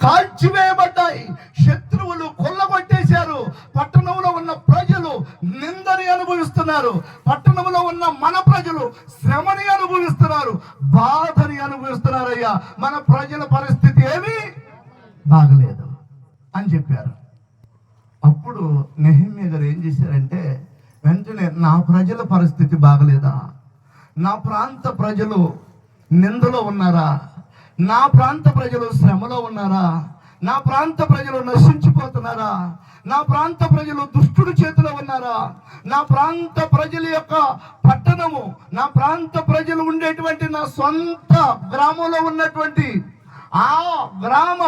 కాల్చివేయబడ్డాయి. శత్రువులు కొల్లగొట్టేశారు. పట్టణంలో ఉన్న ప్రజలు నిందని అనుభవిస్తున్నారు. పట్టణంలో ఉన్న మన ప్రజలు శ్రమని అనుభవిస్తున్నారు, బాధని అనుభవిస్తున్నారయ్యా. మన ప్రజల పరిస్థితి ఏమీ బాగలేదు అని చెప్పారు. అప్పుడు నెహెమ్యా గారు ఏం చేశారంటే, వెంటనే నా ప్రజల పరిస్థితి బాగలేదా, నా ప్రాంత ప్రజలు నిందలో ఉన్నారా, నా ప్రాంత ప్రజలు శ్రమలో ఉన్నారా, నా ప్రాంత ప్రజలు నశించిపోతున్నారా, నా ప్రాంత ప్రజలు దుష్టుడి చేతిలో ఉన్నారా, నా ప్రాంత ప్రజల యొక్క పట్టణము, నా ప్రాంత ప్రజలు ఉండేటువంటి నా సొంత గ్రామంలో ఉన్నటువంటి ఆ గ్రామ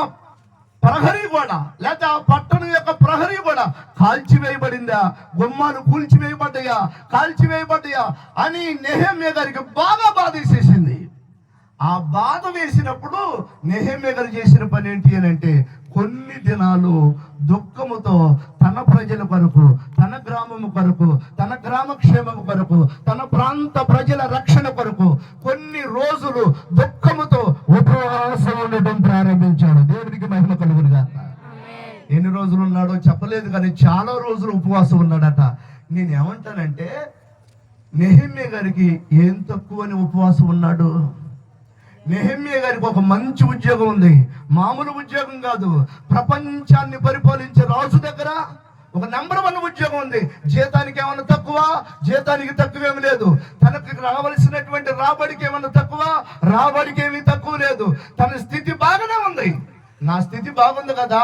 ప్రహరీ కూడా, లేకపోతే ఆ పట్టణం యొక్క ప్రహరీ కూడా కాల్చివేయబడిందా, గుమ్మాలు కూల్చివేయబడ్డాయా, కాల్చివేయబడ్డాయా అని నెహెమ్యా గారికి బాగా బాధేసేసింది. ఆ బాధ వేసినప్పుడు నెహెమ్యా గారు చేసిన పని ఏంటి అని అంటే, కొన్ని దినాలు దుఃఖముతో తన ప్రజల కొరకు, తన గ్రామము కొరకు, తన గ్రామ క్షేమము కొరకు, తన ప్రాంత ప్రజల రక్షణ కొరకు కొన్ని రోజులు దుఃఖముతో ఉపవాసం ఉండటం ప్రారంభించాడు. దేవునికి మహిమ కలుగును గాక. ఎన్ని రోజులు ఉన్నాడో చెప్పలేదు, కానీ చాలా రోజులు ఉపవాసం ఉన్నాడట. నేను ఏమంటానంటే, నెహెమ్యా గారికి ఏం తక్కువని ఉపవాసం ఉన్నాడు. నెహెమ్యా గారికి ఒక మంచి ఉద్యోగం ఉంది, మామూలు ఉద్యోగం కాదు. ప్రపంచాన్ని పరిపాలించే రాజు దగ్గర ఒక నెంబర్ 1 ఉద్యోగం ఉంది. జీతానికి ఏమన్నా తక్కువ? జీతానికి తక్కువేమి లేదు. తనకు రావలసినటువంటి రాబడికి ఏమన్నా తక్కువ? రాబడికి ఏమీ తక్కువ లేదు. తన స్థితి బాగానే ఉంది. నా స్థితి బాగుంది కదా,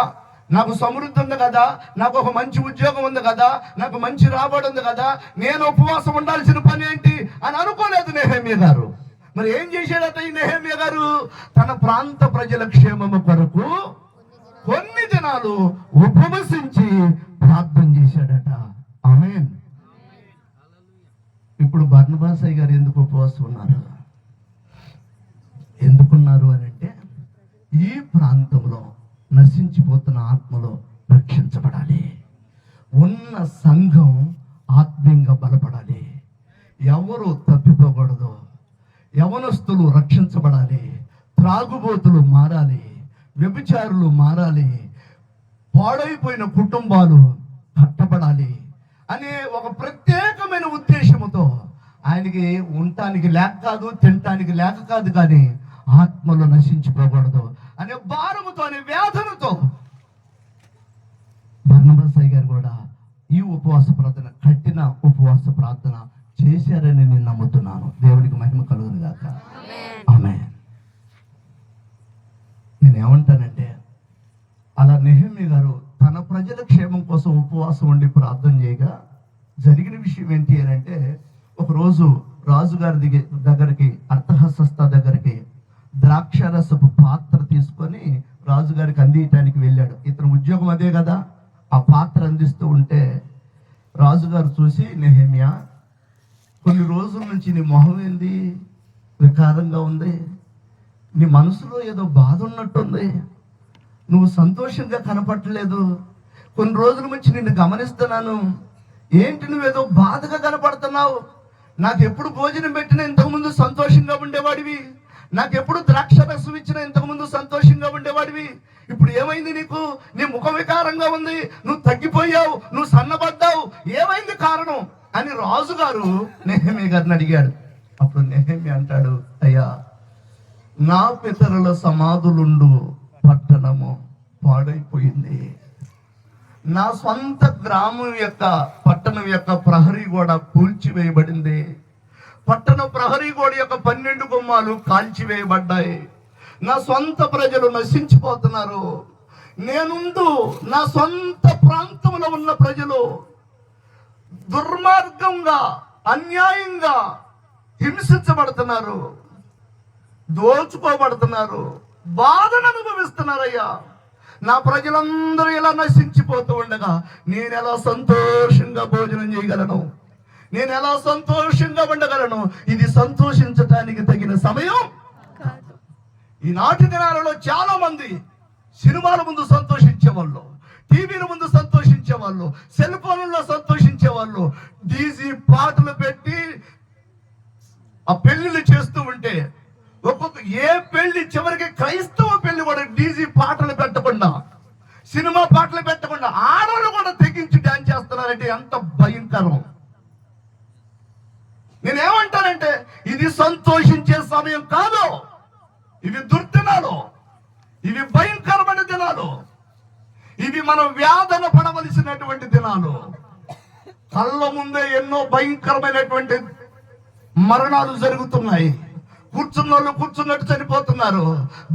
నాకు సమృద్ధి ఉంది కదా, నాకు ఒక మంచి ఉద్యోగం ఉంది కదా, నాకు మంచి రాబడి ఉంది కదా, నేను ఉపవాసం ఉండాల్సిన పని ఏంటి అని అనుకోలేదు నెహెమ్యా గారు. మరి ఏం చేశాడట ఈ నెహెమ్యా గారు? తన ప్రాంత ప్రజల క్షేమము కొరకు కొన్ని దినాలు ఉపవసించి ప్రార్థన చేశాడట. ఆమేన్. ఇప్పుడు బర్నబాసయ్య గారు ఎందుకు ఉపవాసం ఉన్నారు? ఎందుకున్నారు అని అంటే, ఈ ప్రాంతంలో నశించిపోతున్న ఆత్మలో రక్షించబడాలి, ఉన్న సంఘం ఆత్మీయంగా బలపడాలి, ఎవరు తప్పిపోకూడదు, యవనస్తులు రక్షించబడాలి, త్రాగుబోతులు మారాలి, వ్యభిచారులు మారాలి, పాడైపోయిన కుటుంబాలు కట్టబడాలి అనే ఒక ప్రత్యేకమైన ఉద్దేశంతో ఆయనకి ఉండటానికి లేక కాదు, తినటానికి లేక కాదు, కానీ ఆత్మలో నశించిపోకూడదు అనే భారముతో, అనే వేదనతో బర్నబాసయ్య గారు కూడా ఈ ఉపవాస ప్రార్థన, కఠిన ఉపవాస ప్రార్థన చేశారని నేను నమ్ముతున్నాను. దేవునికి మహిమ కలుగును గాక. ఆమేన్. నేను ఏమంటానంటే, అలా నెహెమ్యా గారు తన ప్రజల క్షేమం కోసం ఉపవాసం ఉండి ప్రార్థన చేయగా జరిగిన విషయం ఏంటి అని అంటే, ఒకరోజు రాజుగారి దగ్గరికి, అర్థహస్త దగ్గరికి ద్రాక్షరసపు పాత్ర తీసుకొని రాజుగారికి అందించడానికి వెళ్ళాడు. ఇతని ఉద్యోగం అదే కదా. ఆ పాత్ర అందిస్తూ ఉంటే రాజుగారు చూసి, నెహెమ్యా, కొన్ని రోజుల నుంచి నీ మొహం ఏంది వికారంగా ఉంది, నీ మనసులో ఏదో బాధ ఉన్నట్టుంది, నువ్వు సంతోషంగా కనపడలేదు, కొన్ని రోజుల నుంచి నిన్ను గమనిస్తున్నాను, ఏంటి నువ్వేదో బాధగా కనపడుతున్నావు, నాకు ఎప్పుడు భోజనం పెట్టినా ఇంతకుముందు సంతోషంగా ఉండేవాడివి, నాకు ఎప్పుడు ద్రాక్ష రసం ఇచ్చినా ఇంతకుముందు సంతోషంగా ఉండేవాడివి, ఇప్పుడు ఏమైంది నీకు? నీ ముఖం వికారంగా ఉంది, నువ్వు తగ్గిపోయావు, నువ్వు సన్నబడ్డావు, ఏమైంది కారణం అని రాజుగారు నెహెమ్యా గారిని అడిగాడు. అప్పుడు నెహెమ్యా అంటాడు, అయ్యా, నా పితరుల సమాధులుండు పట్టణము పాడైపోయింది, నా సొంత గ్రామం యొక్క పట్టణం యొక్క ప్రహరీ కూడా కూల్చివేయబడింది, పట్టణ ప్రహరీ గోడ యొక్క 12 గుమ్మాలు కాల్చివేయబడ్డాయి, నా సొంత ప్రజలు నశించిపోతున్నారు, నేనుండు నా సొంత ప్రాంతంలో ఉన్న ప్రజలు దుర్మార్గంగా, అన్యాయంగా హింసించబడుతున్నారు, దోచుకోబడుతున్నారు, బాధను అనుభవిస్తున్నారయ్యా. నా ప్రజలందరూ ఇలా నశించిపోతూ ఉండగా నేను ఎలా సంతోషంగా భోజనం చేయగలను, నేను ఎలా సంతోషంగా ఉండగలను? ఇది సంతోషించటానికి తగిన సమయం కాదు. ఈనాటి దినాలలో చాలా మంది సినిమాల ముందు సంతోషించేవాళ్ళు, టీవీల ముందు సంతోషించేవాళ్ళు, సెల్ ఫోన్లలో సంతోషించేవాళ్ళు, డీజీ పాటలు పెట్టి ఆ పెళ్లిళ్ళు చేస్తూ ఉంటే ఒక్కొక్క ఏ పెళ్లి చివరికి క్రైస్తవ పెళ్లి కూడా డీజీ పాటలు పెట్టి ఇవి భయంకరమైన దినాలు. ఇవి మనం వేదన పడవలసినటువంటి దినాలు. కళ్ళ ముందే ఎన్నో భయంకరమైనటువంటి మరణాలు జరుగుతున్నాయి. కూర్చున్న వాళ్ళు కూర్చున్నట్టు చనిపోతున్నారు.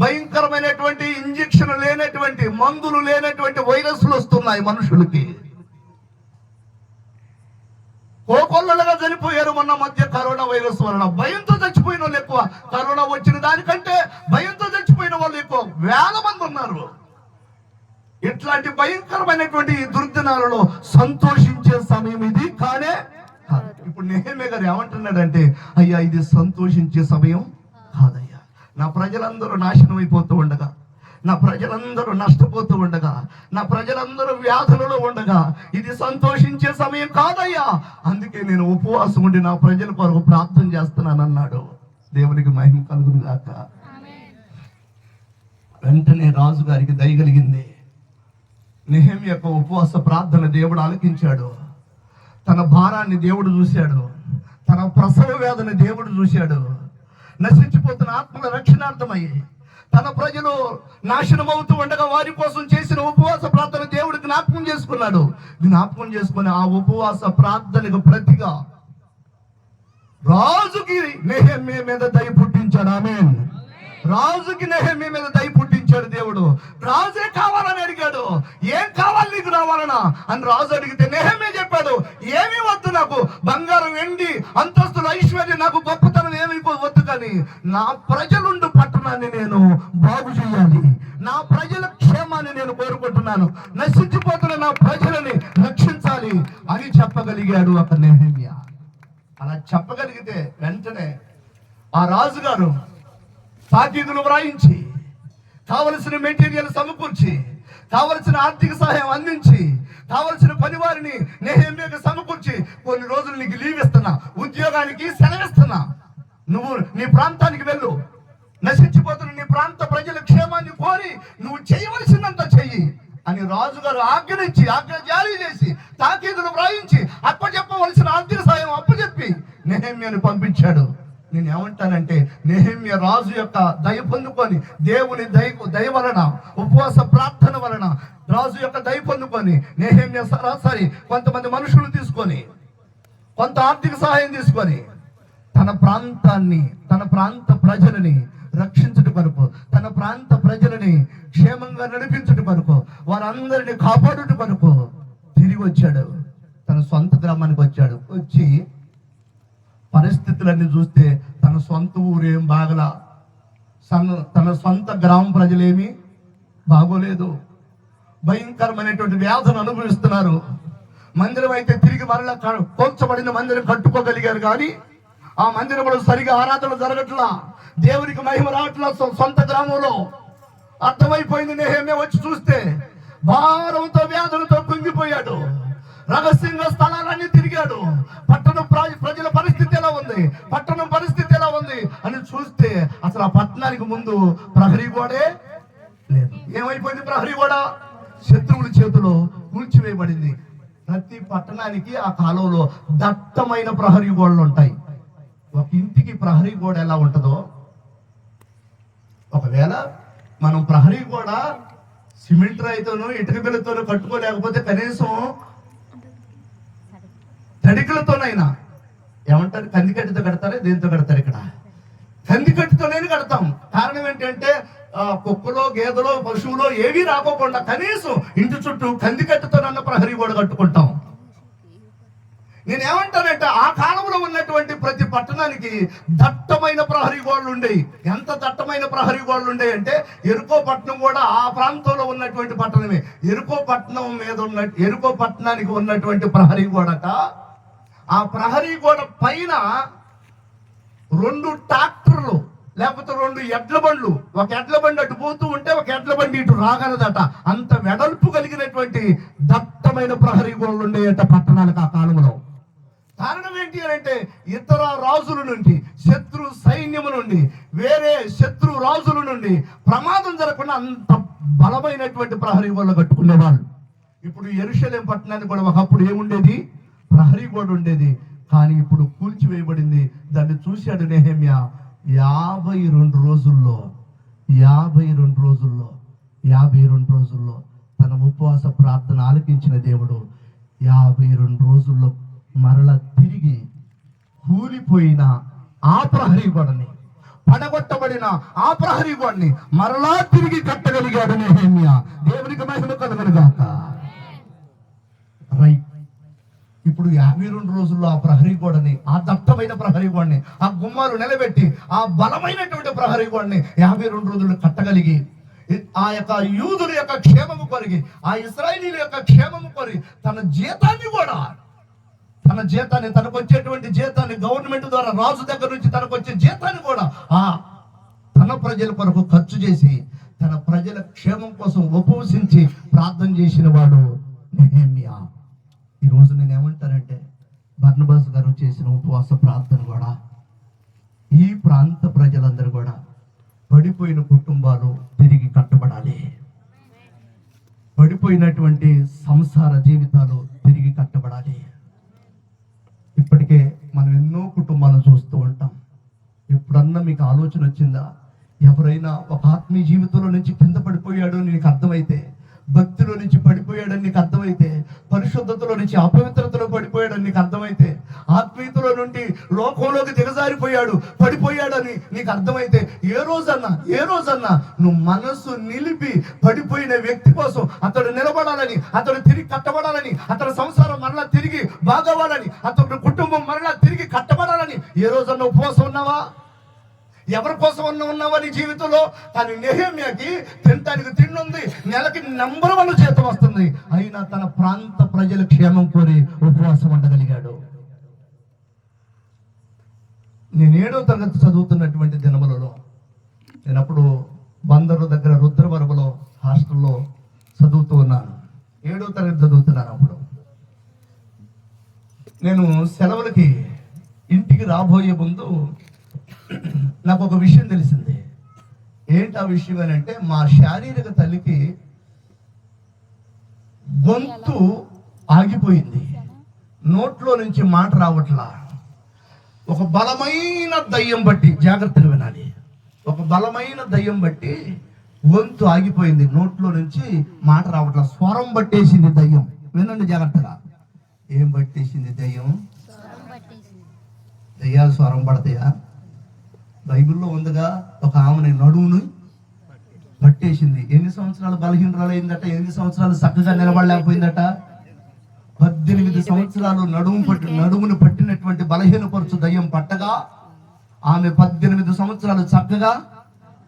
భయంకరమైనటువంటి ఇంజెక్షన్ లేనటువంటి, మందులు లేనటువంటి వైరస్లు వస్తున్నాయి మనుషులకి. కోకొల్లలుగా చనిపోయారు మొన్న మధ్య కరోనా వైరస్ వలన. భయంతో చచ్చిపోయిన వాళ్ళు ఎక్కువ. కరోనా వచ్చిన దానికంటే భయంతో చచ్చిపోయిన వాళ్ళు ఎక్కువ, వేల మంది ఉన్నారు. ఇట్లాంటి భయంకరమైనటువంటి దుర్దినాలలో సంతోషించే సమయం ఇది కానే కాదు. ఇప్పుడు నెహెమ్యా గారు ఏమంటున్నాడంటే, అయ్యా ఇది సంతోషించే సమయం కాదయ్యా. నా ప్రజలందరూ నాశనం అయిపోతూ ఉండగా, నా ప్రజలందరూ నష్టపోతూ ఉండగా, నా ప్రజలందరూ వ్యాధులలో ఉండగా ఇది సంతోషించే సమయం కాదయ్యా. అందుకే నేను ఉపవాసం ఉండి నా ప్రజల కొరకు ప్రార్థన చేస్తున్నాను అన్నాడు. దేవునికి మహిమ కలుగును గాక. వెంటనే రాజు గారికి దయ కలిగింది. నెహెమ్యా యొక్క ఉపవాస ప్రార్థన దేవుడు ఆలకించాడు. తన భారాన్ని దేవుడు చూశాడు. తన ప్రసవ వేదన దేవుడు చూశాడు. నశించిపోతున్న ఆత్మల రక్షణార్థమయ్యి తన ప్రజలు నాశనం అవుతూ ఉండగా వారి కోసం చేసిన ఉపవాస ప్రార్థన దేవుడు జ్ఞాపకం చేసుకున్నాడు. జ్ఞాపకం చేసుకుని ఆ ఉపవాస ప్రార్థనకు ప్రతిగా రాజుకి నెహెమ్యా మీద దయ పుట్టించాడు. ఆమేన్. రాజుకి నెహెమ్యా మీద దయ పుట్టించాడు దేవుడు. రాజే కావాలని అడిగాడు. ఏం కావాలి నీకు రావాలనా అని రాజు అడిగితే నెహెమ్యా చెప్పాడు, ఏమీ వద్దు నాకు, బంగారం వెండి అంతస్తులు ఐశ్వర్యం నాకు గొప్పతనం ఏమీ వద్దు, కానీ నా ప్రజలుండు పట్టణాన్ని నేను బాగు చేయాలి, నా ప్రజల క్షేమాన్ని నేను కోరుకుంటున్నాను, నశించిపోతున్న నా ప్రజలని రక్షించాలి అని చెప్పగలిగాడు ఒక నెహెమ్యా. అలా చెప్పగలిగితే వెంటనే ఆ రాజుగారు తాకీదులు వ్రాయించి, కావలసిన మెటీరియల్ సమకూర్చి, కావలసిన ఆర్థిక సహాయం అందించి, కావలసిన పనివారిని నెహెమ్యాకు సమకూర్చి, కొన్ని రోజులు నీకు లీవ్ ఇస్తున్నా, ఉద్యోగానికి సెలవిస్తున్నా, నువ్వు నీ ప్రాంతానికి వెళ్ళు, నశించిపోతున్న నీ ప్రాంత ప్రజల క్షేమాన్ని కోరి నువ్వు చేయవలసిందంతా చెయ్యి అని రాజుగారు ఆజ్ఞ జారీ చేసి, తాకీదులు వ్రాయించి, అప్పచెప్పవలసిన ఆర్థిక సహాయం అప్పచెప్పి నెహెమ్యాను పంపించాడు. నేను ఏమంటానంటే, నెహెమ్యా రాజు యొక్క దయ పొందుకొని, దేవుని దయ వలన, ఉపవాస ప్రార్థన వలన రాజు యొక్క దయ పొందుకొని నెహెమ్యా సరాసరి కొంతమంది మనుషులు తీసుకొని, కొంత ఆర్థిక సహాయం తీసుకొని తన ప్రాంతాన్ని, తన ప్రాంత ప్రజలని రక్షించుట కొరకు, తన ప్రాంత ప్రజలని క్షేమంగా నడిపించుట కొరకు, వారందరిని కాపాడుట కొరకు తిరిగి వచ్చాడు. తన సొంత గ్రామానికి వచ్చాడు. వచ్చి పరిస్థితులన్నీ చూస్తే తన సొంత ఊరేం బాగలా, తన సొంత గ్రామ ప్రజలేమి బాగోలేదు. భయంకరమైనటువంటి వ్యాధులు అనుభవిస్తున్నారు. మందిరం అయితే తిరిగి మరలా కోల్చబడిన మందిరం కట్టుకోగలిగారు, కానీ ఆ మందిరంలో సరిగా ఆరాధన జరగట్లా, దేవునికి మహిమ రావట్లా. సొంత గ్రామంలో అర్థమైపోయింది. నెహెమ్యా వచ్చి చూస్తే భారంతో వ్యాధులతో కుంగిపోయాడు. రహస్యంగా స్థలాలన్నీ తిరిగాడు. పట్టణం ప్రజల పరిస్థితి ఎలా ఉంది, పట్టణం పరిస్థితి ఎలా ఉంది అని చూస్తే అసలు ఆ పట్టణానికి ముందు ప్రహరీ గోడే లేదు. ఏమైపోయింది? ప్రహరీ గోడ శత్రువుల చేతిలో కూల్చివేయబడింది. ప్రతి పట్టణానికి ఆ కాలంలో దట్టమైన ప్రహరీ గోడలు ఉంటాయి. ఒక ఇంటికి ప్రహరీ గోడ ఎలా ఉంటుందో, ఒకవేళ మనం ప్రహరీ గోడ సిమెంట్ రాయితోనూ ఇటుక బిళ్ళతోనూ కట్టుకోలేకపోతే కనీసం తడికలతోనైనా, ఏమంటారు, కందికట్టుతో కడతారా, దేంతో కడతారు? ఇక్కడ కందికట్టుతోనే కడతాం. కారణం ఏంటంటే కుక్కలో, గేదెలో, పశువులో ఏవీ రాకోకుండా కనీసం ఇంటి చుట్టూ కందికట్టుతోనన్న ప్రహరీ గోడ కట్టుకుంటాం. నేనేమంటానంటే, ఆ కాలంలో ఉన్నటువంటి ప్రతి పట్టణానికి దట్టమైన ప్రహరీ గోడలు ఉండేవి. ఎంత దట్టమైన ప్రహరీ గోడలు ఉండేవి అంటే, ఎరుకో పట్టణం కూడా ఆ ప్రాంతంలో ఉన్నటువంటి పట్టణమే. ఎరుకో పట్టణానికి ఉన్నటువంటి ప్రహరీ గోడట, ఆ ప్రహరీ గోడ పైన 2 ట్రాక్టర్లు లేకపోతే 2 ఎడ్ల బండ్లు, ఒక ఎడ్ల బండి అటు పోతూ ఉంటే ఒక ఎడ్ల బండి ఇటు రాగలదట. అంత వెడల్పు కలిగినటువంటి దట్టమైన ప్రహరీ గోడలు ఉండేయట పట్టణాలకు ఆ కాలంలో. కారణం ఏంటి అంటే, ఇతర రాజుల నుండి, శత్రు సైన్యము నుండి, వేరే శత్రు రాజుల నుండి ప్రమాదం జరగకుండా అంత బలమైనటువంటి ప్రహరీ గోడలు కట్టుకునేవాళ్ళు. ఇప్పుడు యెరూషలేం పట్టణానికి కూడా ఒకప్పుడు ఏముండేది? ప్రహరీ గోడ ఉండేది. కానీ ఇప్పుడు కూల్చివేయబడింది. దాన్ని చూశాడు నెహెమ్యా. 52 రోజుల్లో 52 రోజుల్లో తన ఉపవాస ప్రార్థన ఆలకించిన దేవుడు 52 రోజుల్లో మరల తిరిగి కూలిపోయిన ఆ ప్రహరీ గోడని, పడగొట్టబడిన ఆ ప్రహరీ గోడని మరలా తిరిగి కట్టగలిగాడు నెహెమ్యా. దేవునికి మహిమ కలుగునుగాక. రైట్. ఇప్పుడు 52 రోజుల్లో ఆ ప్రహరీ గోడని, ఆ దట్టమైన ప్రహరీ గోడని, ఆ గుమ్మాలు నిలబెట్టి ఆ బలమైనటువంటి ప్రహరీ గోడని 52 రోజులు కట్టగలిగి ఆ యొక్క యూదుల యొక్క క్షేమము కొరిగి, ఆ ఇశ్రాయేలీయుల యొక్క క్షేమము కొరిగి తన జీతాన్ని తనకు వచ్చేటువంటి జీతాన్ని గవర్నమెంట్ ద్వారా రాజు దగ్గర నుంచి తనకు వచ్చే జీతాన్ని కూడా తన ప్రజల కొరకు ఖర్చు చేసి తన ప్రజల క్షేమం కోసం ఉపవసించి ప్రార్థన చేసిన వాడు నెహెమ్యా. ఈరోజు నేను ఏమంటానంటే, బర్నబాస్ గారు చేసిన ఉపవాస ప్రార్థన కూడా ఈ ప్రాంత ప్రజలందరూ కూడా పడిపోయిన కుటుంబాలు తిరిగి కట్టబడాలి, పడిపోయినటువంటి సంసార జీవితాలు తిరిగి కట్టబడాలి. ఇప్పటికే మనం ఎన్నో కుటుంబాలను చూస్తూ ఉంటాం. ఎప్పుడన్నా మీకు ఆలోచన వచ్చిందా, ఎవరైనా ఒక ఆత్మీయ జీవితంలో నుంచి కింద పడిపోయాడు నీకు అర్థమైతే, భక్తిలో నుంచి పడిపోయాడని నీకు అర్థమైతే, పరిశుద్ధతలో నుంచి అపవిత్రతలో పడిపోయాడని నీకు అర్థమైతే, ఆత్మీయతలో నుండి లోకంలోకి దిగజారిపోయాడు పడిపోయాడని నీకు అర్థమైతే, ఏ రోజన్నా నువ్వు మనసు నిలిపి పడిపోయిన వ్యక్తి కోసం అతడు నిలబడాలని, అతడు తిరిగి కట్టబడాలని, అతడి సంసారం మరలా తిరిగి బాగవ్వాలని, అతడి కుటుంబం మరలా తిరిగి కట్టబడాలని ఏ రోజన్నా ఉపవాసం ఉన్నావా? ఎవరి కోసం ఉన్నావా నీ జీవితంలో? కానీ నెహెమ్యాకి తినటానికి తిండి, నెలకి నంబర్ 1 జీతం వస్తుంది, అయినా తన ప్రాంత ప్రజల క్షేమం కోరి ఉపవాసం ఉండగలిగాడు. నేను 7వ తరగతి చదువుతున్నటువంటి దినములలో, నేనప్పుడు బందరు దగ్గర రుద్రవరములో హాస్టల్లో చదువుతూ ఉన్నాను. 7వ తరగతి చదువుతున్నాను. అప్పుడు నేను సెలవులకి ఇంటికి రాబోయే ముందు నాకు ఒక విషయం తెలిసింది. ఏంటి ఆ విషయం అని అంటే, మా శారీరక తల్లికి గొంతు ఆగిపోయింది, నోట్లో నుంచి మాట రావట్లా. ఒక బలమైన దయ్యం బట్టి, జాగ్రత్తగా వినాలి, ఒక బలమైన దయ్యం బట్టి గొంతు ఆగిపోయింది, నోట్లో నుంచి మాట రావట్లా. స్వరం పట్టేసింది దయ్యం. వినండి జాగ్రత్తగా. ఏం పట్టేసింది దయ్యం? దయ్యాలు స్వరం పడతాయా? బైబిల్లో ఉందిగా, ఒక ఆమెని నడుమును పట్టేసింది. ఎన్ని సంవత్సరాలు బలహీనరాలైందట, ఎన్ని సంవత్సరాలు చక్కగా నిలబడలేకపోయిందట? 18 సంవత్సరాలు నడుమును పట్టినటువంటి బలహీనపరచు దయ్యం పట్టగా ఆమె 18 సంవత్సరాలు చక్కగా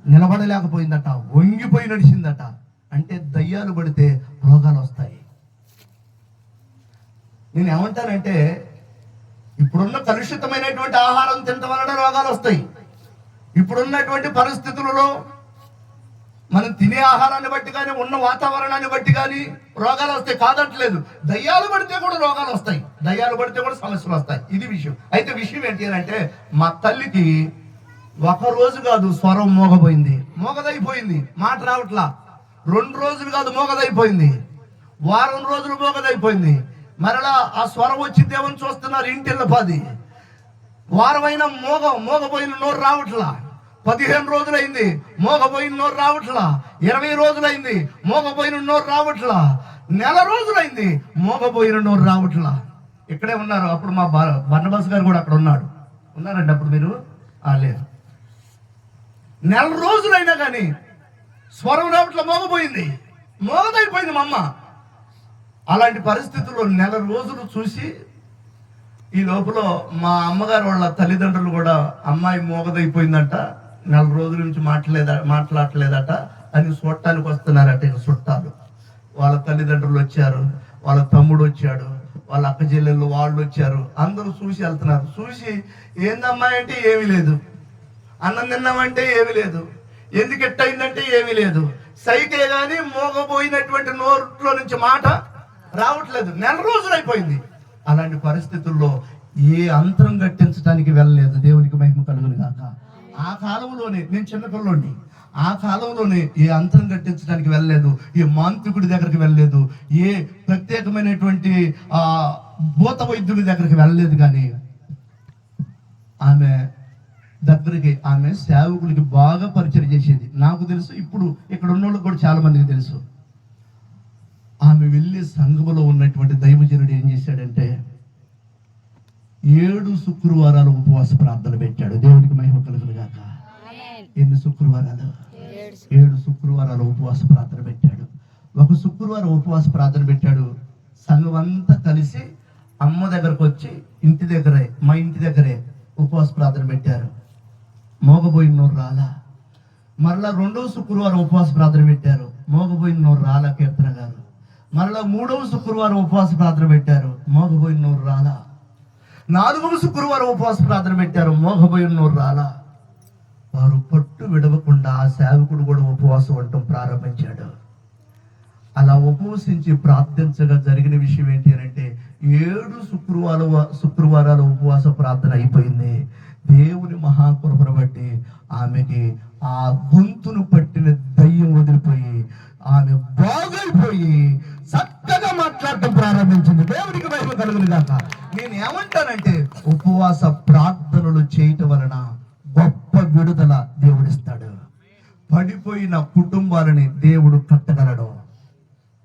నిలబడలేకపోయిందట, వంగిపోయి నడిచిందట. అంటే దయ్యాలు పడితే రోగాలు వస్తాయి. నేను ఏమంటానంటే, ఇప్పుడున్న కలుషితమైనటువంటి ఆహారం తినడం వలన రోగాలు వస్తాయి. ఇప్పుడున్నటువంటి పరిస్థితులలో మనం తినే ఆహారాన్ని బట్టి కానీ, ఉన్న వాతావరణాన్ని బట్టి కానీ రోగాలు వస్తాయి, కాదట్లేదు. దయ్యాలు పడితే కూడా రోగాలు వస్తాయి, దయ్యాలు పడితే కూడా సమస్యలు వస్తాయి. ఇది విషయం. అయితే విషయం ఏంటి అంటే, మా తల్లికి ఒక రోజు కాదు స్వరం మోగదైపోయింది, మాట రావట్లా. 2 రోజులు కాదు మోగదైపోయింది, వారం రోజులు మోగదైపోయింది. మరలా ఆ స్వరం వచ్చిందేమని చూస్తున్నారు ఇంటిల్ల 10 వారమైన మోగపోయిన నోరు రావట్లా. 15 రోజులైంది, మోగపోయిన నోరు రావట్లా. 20 రోజులైంది, మోగపోయిన నోరు రావట్లా. నెల రోజులైంది, మోగపోయిన నోరు రావట్లా. ఇక్కడే ఉన్నారు. అప్పుడు మా బర్నబాస్ గారు కూడా అక్కడ ఉన్నారండి. అప్పుడు మీరు లేదు. నెల రోజులైనా కానీ స్వరం రావట్లా, మోగదైపోయింది మా అమ్మ. అలాంటి పరిస్థితుల్లో నెల రోజులు చూసి, ఈ లోపల మా అమ్మగారు వాళ్ళ తల్లిదండ్రులు కూడా, అమ్మాయి మోగదైపోయిందంట, నెల రోజుల నుంచి మాట్లాడలేదట అని చూడటానికి వస్తున్నారట. చుట్టాలు, వాళ్ళ తల్లిదండ్రులు వచ్చారు, వాళ్ళ తమ్ముడు వచ్చాడు, వాళ్ళ అక్క చెల్లెళ్ళు వాళ్ళు వచ్చారు. అందరూ చూసి వెళ్తున్నారు. చూసి ఏందమ్మాయి అంటే ఏమీ లేదు, అన్నం తిన్నామంటే ఏమీ లేదు, ఎందుకు ఎట్టయిందంటే ఏమీ లేదు, సైకే గాని మోగపోయినటువంటి నోట్లో నుంచి మాట రావట్లేదు. నెల రోజులు అయిపోయింది. అలాంటి పరిస్థితుల్లో ఏ అంతరం కట్టించడానికి వెళ్ళలేదు. దేవునికి మహిమ కలుగును గాక. ఆ కాలంలోనే, నేను చిన్నపిల్లోని, ఆ కాలంలోనే ఏ అంతరం కట్టించడానికి వెళ్ళలేదు, ఏ మాంత్రికుడి దగ్గరికి వెళ్ళలేదు, ఏ ప్రత్యేకమైనటువంటి భూత వైద్యుడి దగ్గరికి వెళ్ళలేదు. కానీ ఆమె దగ్గరికి ఆమె సేవకులకి బాగా పరిచయం చేసేది. నాకు తెలుసు, ఇప్పుడు ఇక్కడ ఉన్న వాళ్ళకి కూడా చాలా మందికి తెలుసు. ఆమె వెళ్ళే సంఘములో ఉన్నటువంటి దైవజనుడు ఏం చేశాడంటే 7 శుక్రవారాలు ఉపవాస ప్రార్థన పెట్టాడు. దేవునికి మహిమ కలుగును గాక. ఎన్ని శుక్రవారాలు? 7 శుక్రవారాలు ఉపవాస ప్రార్థన పెట్టాడు. ఒక శుక్రవారం ఉపవాస ప్రార్థన పెట్టాడు. సంఘం అంతా కలిసి అమ్మ దగ్గరకు వచ్చి మా ఇంటి దగ్గరే ఉపవాస ప్రార్థన పెట్టారు. మోగబోయిన నోరు రాలా. మరలా 2వ శుక్రవారం ఉపవాస ప్రార్థన పెట్టారు. మోగబోయిన నోరు రాలా కీర్తన గారు. మరలా 3వ శుక్రవారం ఉపవాస ప్రార్థన పెట్టారు. మోగబోయిన నోరు రాలా. 4వ శుక్రవారం ఉపవాస ప్రార్థన పెట్టారు. మోగబోయిన నోరు రాలా. వారు పట్టు విడవకుండా ఆ సేవకుడు కూడా ఉపవాసం ఉండటం ప్రారంభించాడు. అలా ఉపవసించి ప్రార్థించగా జరిగిన విషయం ఏంటి అని అంటే 7 శుక్రవారాల ఉపవాస ప్రార్థన అయిపోయింది. దేవుని మహాకృపను బట్టి ఆమెకి ఆ గొంతును పట్టిన దయ్యం వదిలిపోయి ఆమె బాగైపోయి చక్కగా మాట్లాడటం ప్రారంభించింది. దేవునికి మహిమ కలుగును గాక. నేను ఏమంటానంటే ఉపవాస ప్రార్థనలు చేయటం వలన గొప్ప విడుదల దేవుడిస్తాడు. పడిపోయిన కుటుంబాలని దేవుడు కట్టగలడు.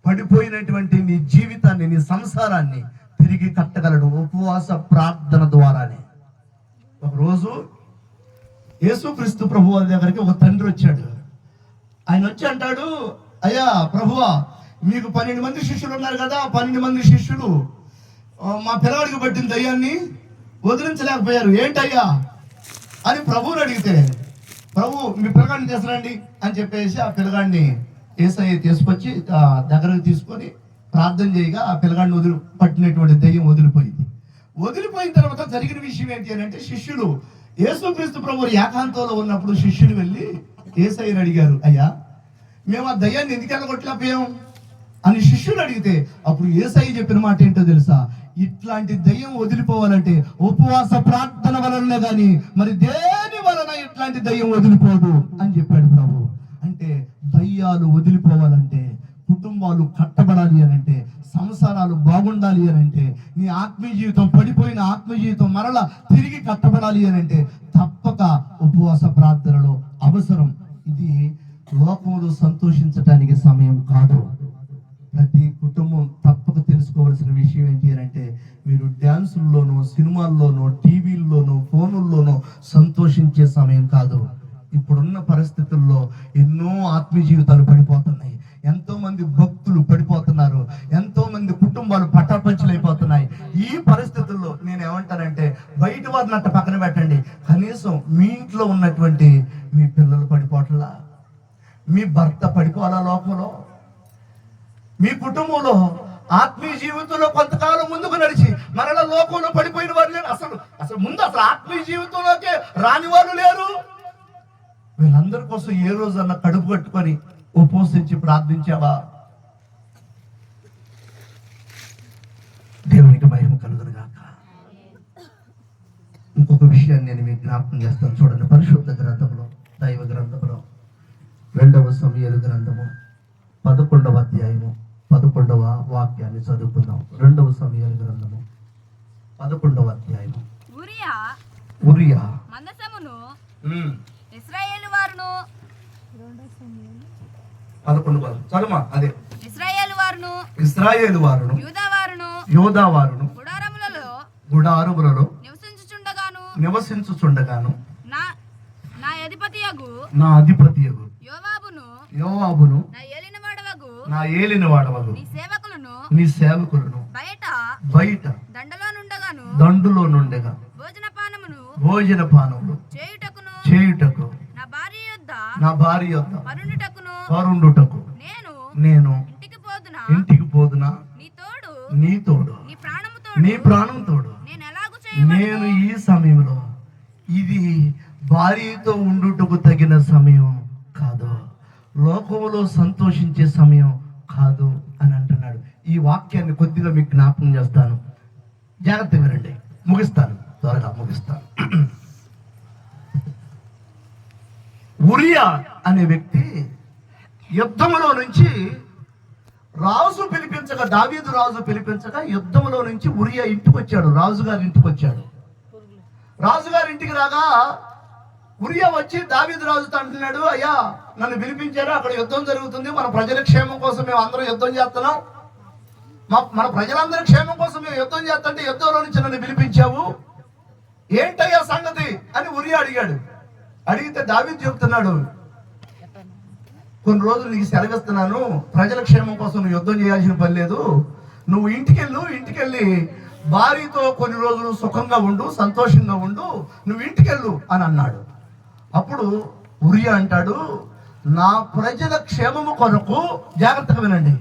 పడిపోయినటువంటి నీ జీవితాన్ని, నీ సంసారాన్ని తిరిగి కట్టగలడు ఉపవాస ప్రార్థన ద్వారానే. ఒకరోజు యేసుక్రీస్తు ప్రభు వారి దగ్గరికి ఒక తండ్రి వచ్చాడు. ఆయన వచ్చి అంటాడు, అయ్యా ప్రభువా, మీకు 12 మంది శిష్యులు ఉన్నారు కదా, 12 మంది శిష్యులు మా పిల్లవాడికి పట్టిన దయ్యాన్ని వదిలించలేకపోయారు, ఏంటయ్యా అని ప్రభువుని అడిగితే, ప్రభు మీ పిల్లగాడిని తీసుకురండి అని చెప్పేసి ఆ పిల్లగాడిని యేసయ్య తీసుకొచ్చి దగ్గరకు తీసుకొని ప్రార్థన చేయగా ఆ పిల్లగాడిని పట్టినటువంటి దయ్యం వదిలిపోయింది. వదిలిపోయిన తర్వాత జరిగిన విషయం ఏంటి అని అంటే, శిష్యులు యేసుక్రీస్తు ప్రభువు ఏకాంతంలో ఉన్నప్పుడు శిష్యులు వెళ్ళి యేసయ్యని అడిగారు, అయ్యా మేము ఆ దయ్యాన్ని ఎందుకు వెళ్ళగొట్టలేకపోయాం అని శిష్యులు అడిగితే, అప్పుడు యేసయ్య చెప్పిన మాట ఏంటో తెలుసా? ఇట్లాంటి దయ్యం వదిలిపోవాలంటే ఉపవాస ప్రార్థన వలనే కానీ మరి దేని వలన ఇట్లాంటి దయ్యం వదిలిపోదు అని చెప్పాడు ప్రభు. అంటే దయ్యాలు వదిలిపోవాలంటే, కుటుంబాలు కట్టబడాలి అని అంటే, సంసారాలు బాగుండాలి అని అంటే, నీ ఆత్మీయ జీవితం, పడిపోయిన ఆత్మీయ జీవితం మరలా తిరిగి కట్టబడాలి అని అంటే తప్పక ఉపవాస ప్రార్థనలో అవసరం. ఇది లోకంలో సంతోషించటానికి సమయం కాదు. ప్రతి కుటుంబం తప్పక తెలుసుకోవాల్సిన విషయం ఏంటి అని అంటే, మీరు డ్యాన్సుల్లోనూ, సినిమాల్లోనూ, టీవీల్లోనూ, ఫోనుల్లోనూ సంతోషించే సమయం కాదు. ఇప్పుడున్న పరిస్థితుల్లో ఎన్నో ఆత్మీయ జీవితాలు పడిపోతున్నాయి. ఎంతో మంది భక్తులు పడిపోతున్నారు. ఎంతో మంది కుటుంబాలు పటాపంచలైపోతున్నాయి. ఈ పరిస్థితుల్లో నేను ఏమంటానంటే, బయట వారిని అట్ట పక్కన పెట్టండి, కనీసం మీ ఇంట్లో ఉన్నటువంటి మీ పిల్లలు పడిపోవట్లా, మీ భర్త పడిపోవాలా లోకంలో, మీ కుటుంబంలో ఆత్మీయ జీవితంలో కొంతకాలం ముందుకు నడిచి మరలా లోకంలో పడిపోయిన వారు లేరు. అసలు ముందు ఆత్మీయ జీవితంలోకే రాని వారు లేరు. వీళ్ళందరి కోసం ఏ రోజన్నా కడుపు కట్టుకొని ఉపవసించి ప్రార్థించావా? దేవునికి మహిమ కలుగును గాక. ఇంకొక విషయాన్ని నేను మీకు జ్ఞాపకం చేస్తాను. చూడండి, పరిశుద్ధ గ్రంథంలో, దైవ గ్రంథంలో 2వ సమూయేలు గ్రంథము 11వ అధ్యాయము 11వ వాక్యాన్ని చదువుకుందాం. 2వ సమూయేలు గ్రంథము 11వ అధ్యాయము. ఉరియా మందసమును ఇశ్రాయేలు వారును 11 చదుమా అదే ఇశ్రాయేలు వారును యూదా వారును గుడారములలో నివసించుచుండగాను నా అధిపతియగు యోవాబును నా ఏలినవాడవగు నీ సేవకులను బయట దండులో నుండగా భోజన పానములు చేయుటకు నా భార్య యొద్ద పరుండుటకు నేను ఇంటికి పోదునా నీ తోడు నీ ప్రాణం తోడు. నేను ఈ సమయంలో ఇది భార్యతో ఉండుటకు తగిన సమయం కాదు, లోకంలో సంతోషించే సమయం కాదు అని అంటున్నాడు. ఈ వాక్యాన్ని కొద్దిగా మీకు జ్ఞాపకం చేస్తాను, జాగ్రత్తగా వినండి. ముగిస్తాను, త్వరగా ముగిస్తాను. ఉరియా అనే వ్యక్తి యుద్ధములో నుంచి రాజు పిలిపించగా, దావీదు రాజు పిలిపించగా యుద్ధములో నుంచి ఉరియా ఇంటికి వచ్చాడు. రాజుగారి ఇంటికి వచ్చాడు. రాజుగారి ఇంటికి రాగా ఉరియా వచ్చి దావీదు రాజుతో అంటున్నాడు, అయ్యా నన్ను పిలిపించారు, అక్కడ యుద్ధం జరుగుతుంది, మన ప్రజల క్షేమం కోసం మేము అందరం యుద్ధం చేస్తున్నాం, మన ప్రజలందరి క్షేమం కోసం మేము యుద్ధం చేస్తుంటే యుద్ధంలో నుంచి నన్ను పిలిపించావు, ఏంటయ్యా సంగతి అని ఉరియా అడిగాడు. అడిగితే దావీదు చెప్తున్నాడు, కొన్ని రోజులు నీకు సెలవిస్తున్నాను, ప్రజల క్షేమం కోసం నువ్వు యుద్ధం చేయాల్సిన పని లేదు, నువ్వు ఇంటికెళ్ళి భార్యతో కొన్ని రోజులు సుఖంగా ఉండు, సంతోషంగా ఉండు, నువ్వు ఇంటికెళ్ళు అని అన్నాడు. అప్పుడు ఉరియా అంటాడు, నా ప్రజల క్షేమము కొరకు, జాగ్రత్తగా వినండి,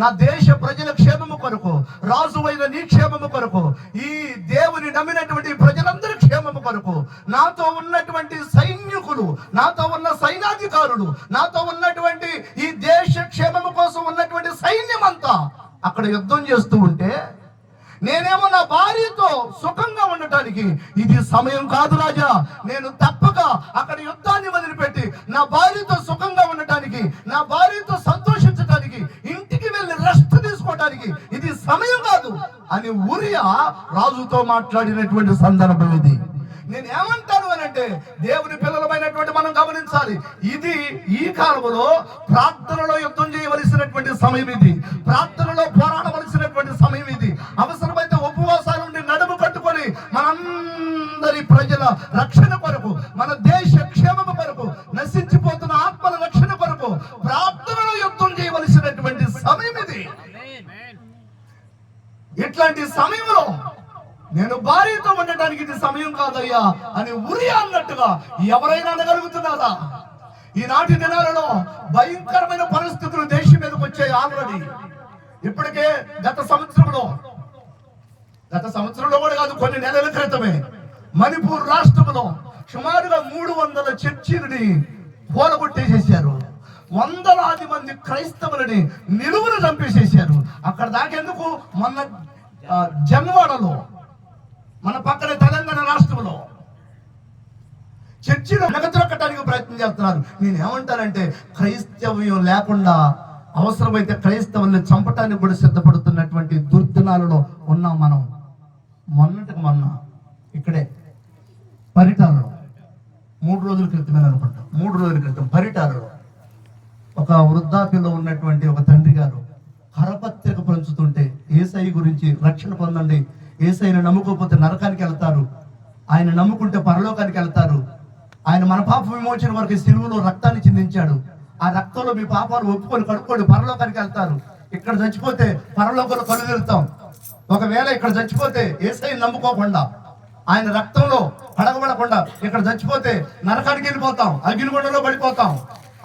నా దేశ ప్రజల క్షేమము కొరకు, రాజువైన నీ క్షేమము కొరకు, ఈ దేవుని నమ్మినటువంటి ప్రజలందరి క్షేమము కొరకు, నాతో ఉన్నటువంటి సైనికులు, నాతో ఉన్న సైనాధికారులు, నాతో ఉన్నటువంటి ఈ దేశ క్షేమము కోసం ఉన్నటువంటి సైన్యం అంతా అక్కడ యుద్ధం చేస్తూ ఉంటే నేనేమో నా భార్యతో సుఖంగా ఉండటానికి ఇది సమయం కాదు రాజా, నేను తప్పక అక్కడ యుద్ధాన్ని వదిలిపెట్టి నా భార్యతో సుఖంగా ఉండటానికి, నా భార్యతో సంతోషించడానికి, ఇంటికి వెళ్ళి రెస్ట్ తీసుకోవడానికి ఇది సమయం కాదు అని ఉరియా రాజుతో మాట్లాడినటువంటి సందర్భం ఇది. నేను ఏమంటాను అని అంటే, దేవుని పిల్లలమైనటువంటి మనం గమనించాలి, ఇది ఈ కాలంలో ప్రార్థనలో యుద్ధం చేయవలసినటువంటి సమయం ఇది, ప్రార్థనలో పోరాడవలసినటువంటి సమయం ఇది. అవసరమైతే ఉపవాసాలు నుండి నడుము కట్టుకొని మనందరి ప్రజల రక్షణ కొరకు, మన దేశ క్షేమము కొరకు, నశించిపోతున్న ఆత్మల రక్షణ కొరకు ప్రార్థనలో యుద్ధం చేయవలసినటువంటి సమయం ఇది. ఇట్లాంటి సమయంలో నేను భార్యతో ఉండటానికి ఇది సమయం కాదయ్యా అని ఉరియా అన్నట్టుగా ఎవరైనా అనగలుగుతున్నారా? ఈనాటి దినాలలో భయంకరమైన పరిస్థితులు దేశం మీదకి వచ్చాయి. ఆల్రెడీ ఇప్పటికే గత సంవత్సరంలో కూడా కాదు, కొన్ని నెలల క్రితమే మణిపూర్ రాష్ట్రంలో సుమారుగా 300 చర్చిలని కూలగొట్టేసేసారు, వందలాది మంది క్రైస్తవులని నిలువున చంపేసేసారు. అక్కడ దాకేందుకు మొన్న జన్వాడలో, మన పక్కన తెలంగాణ రాష్ట్రంలో చర్చిలో నెగతొక్కడానికి ప్రయత్నం చేస్తున్నారు. నేను ఏమంటానంటే, క్రైస్తవ్యం లేకుండా అవసరమైతే క్రైస్తవుల్ని చంపటానికి కూడా సిద్ధపడుతున్నటువంటి దుర్దినాలలో ఉన్నాం మనం. మొన్న ఇక్కడే పరిటాలలో 3 రోజుల క్రితమే అనుకుంటాం, 3 రోజుల క్రితం పరిటాలలో ఒక వృద్ధాప్యంలో ఉన్నటువంటి ఒక తండ్రి గారు కరపత్రిక పంచుతుంటే, యేసయ్య గురించి రక్షణ పొందండి, యేసయ్యను నమ్ముకోకపోతే నరకానికి వెళ్తారు, ఆయన నమ్ముకుంటే పరలోకానికి వెళ్తారు, ఆయన మన పాప విమోచన వరకు సిలువలో రక్తాన్ని చిందించాడు, ఆ రక్తంలో మీ పాపాలు ఒప్పుకొని కడుక్కోండి, పరలోకానికి వెళ్తారు, ఇక్కడ చచ్చిపోతే పరలోకంలో కళ్ళు తిరుగుతాం, ఒకవేళ ఇక్కడ చచ్చిపోతే యేసయ్యను నమ్ముకోకుండా, ఆయన రక్తంలో కడగబడకుండా ఇక్కడ చచ్చిపోతే నరకానికి వెళ్ళిపోతాం, అగ్నిగుండంలో పడిపోతాం,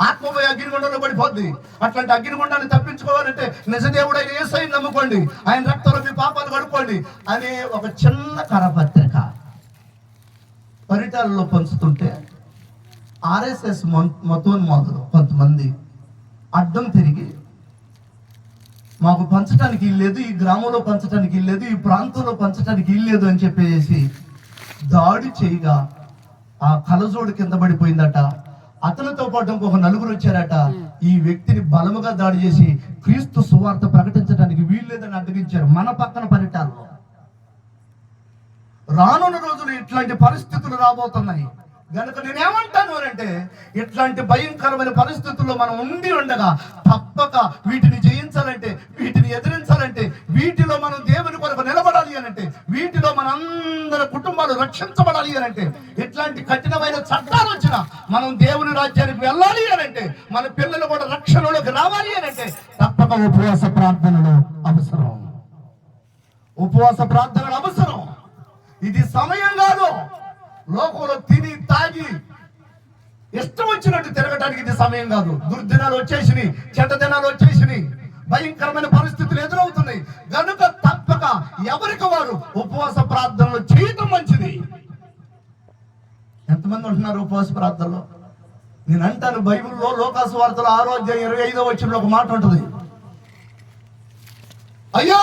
ఆత్మపోయి అగ్నిగుండంలో పడిపోద్ది. అట్లాంటి అగ్నిగుండాన్ని తప్పించుకోవాలంటే నిజదేవుడైన యేసయ్యను నమ్ముకోండి, ఆయన రక్తంలో మీ పాపాలు కడుక్కోండి అనే ఒక చిన్న కరపత్రిక పరిటాలలో పంచుతుంటే, ఆర్ఎస్ఎస్ మతోన్మాదులు కొంతమంది అడ్డం తిరిగి మాకు పంచడానికి ఇల్లేదు, ఈ గ్రామంలో పంచడానికి ఇల్లేదు, ఈ ప్రాంతంలో పంచడానికి ఇల్లేదు అని చెప్పేసి దాడి చేయగా ఆ కలజోడు కింద పడిపోయిందట. అతనితో పాటు ఇంకొక 4 వచ్చారట. ఈ వ్యక్తిని బలముగా దాడి చేసి క్రీస్తు సువార్త ప్రకటించడానికి వీల్లేదని అడ్డగించారు మన పక్కన పరిటాల్లో. రానున్న రోజులు ఇట్లాంటి పరిస్థితులు రాబోతున్నాయి. గనుక నేనేమంటాను అంటే, ఇట్లాంటి భయంకరమైన పరిస్థితుల్లో మనం ఉండి ఉండగా తప్పక వీటిని జయించాలంటే, వీటిని ఎదిరించాలంటే, వీటిలో మనం దేవుని కొరకు నిలబడాలి అనంటే, వీటిలో మనందరి కుటుంబాలు రక్షించబడాలి అనంటే, ఇట్లాంటి కఠినమైన చట్టాలు వచ్చినా మనం దేవుని రాజ్యానికి వెళ్ళాలి అనంటే, మన పిల్లలు కూడా రక్షణలోకి రావాలి అనంటే తప్పక ఉపవాస ప్రార్థనలు అవసరం. ఉపవాస ప్రార్థనలు అవసరం. ఇది సమయం కాదు. లోకంలో తిని తాగి ఇష్టం వచ్చినట్టు తిరగటానికి ఇది సమయం కాదు. దుర్దినాలు వచ్చేసినాయి, చెడ్డ దినాలు వచ్చేసినాయి, భయంకరమైన పరిస్థితులు ఎదురవుతున్నాయి. గనుక తప్పక ఎవరికి వారు ఉపవాస ప్రార్థనలు చేయటం మంచిది. ఎంతమంది ఉంటున్నారు ఉపవాస ప్రార్థనలో? నేను అంటాను, బైబిల్లో లోకాసు వార్తలు 6వ అధ్యాయం 25వ వచనంలో ఒక మాట ఉంటుంది, అయ్యో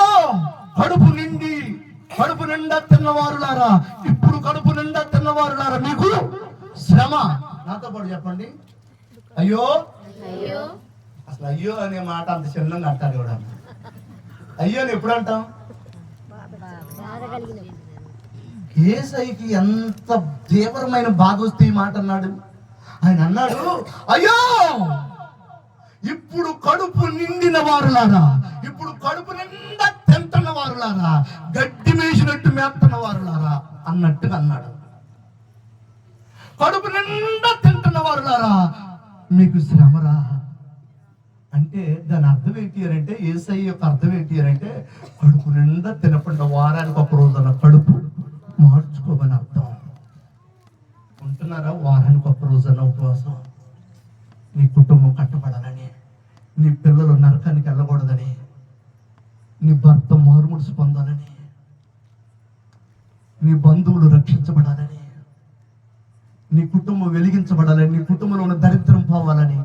కడుపు నిండా తిన్నవారులారా, ఇప్పుడు కడుపు నిండా తిన్నవారులారా మీకు శ్రమ. నాతో పాటు చెప్పండి, అయ్యో. అసలు అయ్యో అనే మాట అంత చిన్నంగా అంటారు కూడా. అయ్యో అని ఎప్పుడు అంటాం? యేసయ్యకి ఎంత తీవ్రమైన బాధ వస్తే ఈ మాట అన్నాడు. ఆయన అన్నాడు, అయ్యో ఇప్పుడు కడుపు నిండిన వారులారా, ఇప్పుడు కడుపు నిండా తింటున్న వారులారా, గడ్డి మేసినట్టు మేస్తున్న వారులారా అన్నట్టుగా అన్నాడు. కడుపు నిండా తింటున్న వారులారా మీకు శ్రమరా అంటే దాని అర్థం ఏంటి అని అంటే, యేసయ్య యొక్క అర్థం ఏంటి అని అంటే, కడుపు నిండా తినకుండా వారానికి ఒక రోజున కడుపు మార్చుకోమని అర్థం. ఉంటున్నారా? వారానికి ఒక రోజున ఉపవాసం. నీ కుటుంబం కట్టబడాలని, నీ పిల్లలు నరకానికి వెళ్ళకూడదని, నీ భర్త మారుమూడ్చి పొందాలని, నీ బంధువులు రక్షించబడాలని, నీ కుటుంబం వెలిగించబడాలని, నీ కుటుంబంలో ఉన్న దరిద్రం పోవాలని,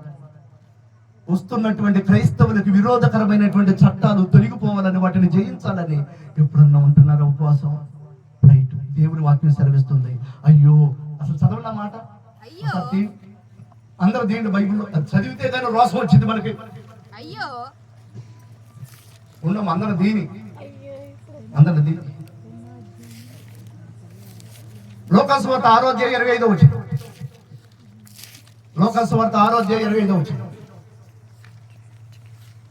వస్తున్నటువంటి క్రైస్తవులకు విరోధకరమైనటువంటి చట్టాలు తొలగిపోవాలని, వాటిని జయించాలని ఎప్పుడన్నా ఉంటున్నారా ఉపవాసం? రైట్. దేవుని వాక్యం సెలవిస్తుంది. అయ్యో, అసలు చదవండి మాట. అందరూ దీని బైబిల్లో చదివితే కానీ రోసం వచ్చింది మనకి. ఉన్నాం అందరూ దీని లోకాసువార్త 6:25 వచ్చింది. లోకాసువార్త 6:25 వచ్చింది.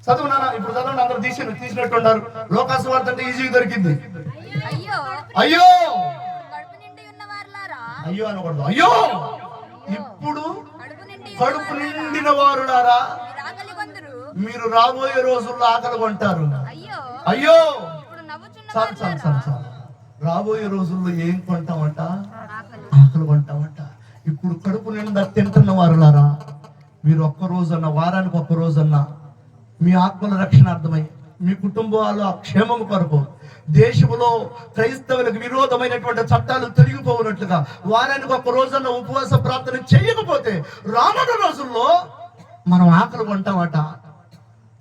చదువునారా? ఇప్పుడు చదవండి. అందరూ తీసినట్టున్నారు. లోకాసువార్త అంటే ఈజీగా దొరికింది. అయ్యో అయ్యో అనకూడదు. అయ్యో ఇప్పుడు కడుపు నిండిన వారులారా మీరు రాబోయే రోజుల్లో ఆకలి కొంటారు. అయ్యో చాలు చాలు చాలు చాలు. రాబోయే రోజుల్లో ఏం కొంటామంట? ఆకలి కొంటామంట. ఇప్పుడు కడుపు నిండా తింటున్న వారులారా మీరు ఒక్క రోజన్నా, వారానికి ఒక్క రోజన్నా మీ ఆత్మల రక్షణార్థమై, మీ కుటుంబాల క్షేమం కొరకు, దేశంలో క్రైస్తవులకు విరోధమైనటువంటి చట్టాలు తొలగిపోయినట్లుగా వారానికి ఒక రోజున్న ఉపవాస ప్రార్థన చేయకపోతే రానున్న రోజుల్లో మనం ఆకలి కొంటామట.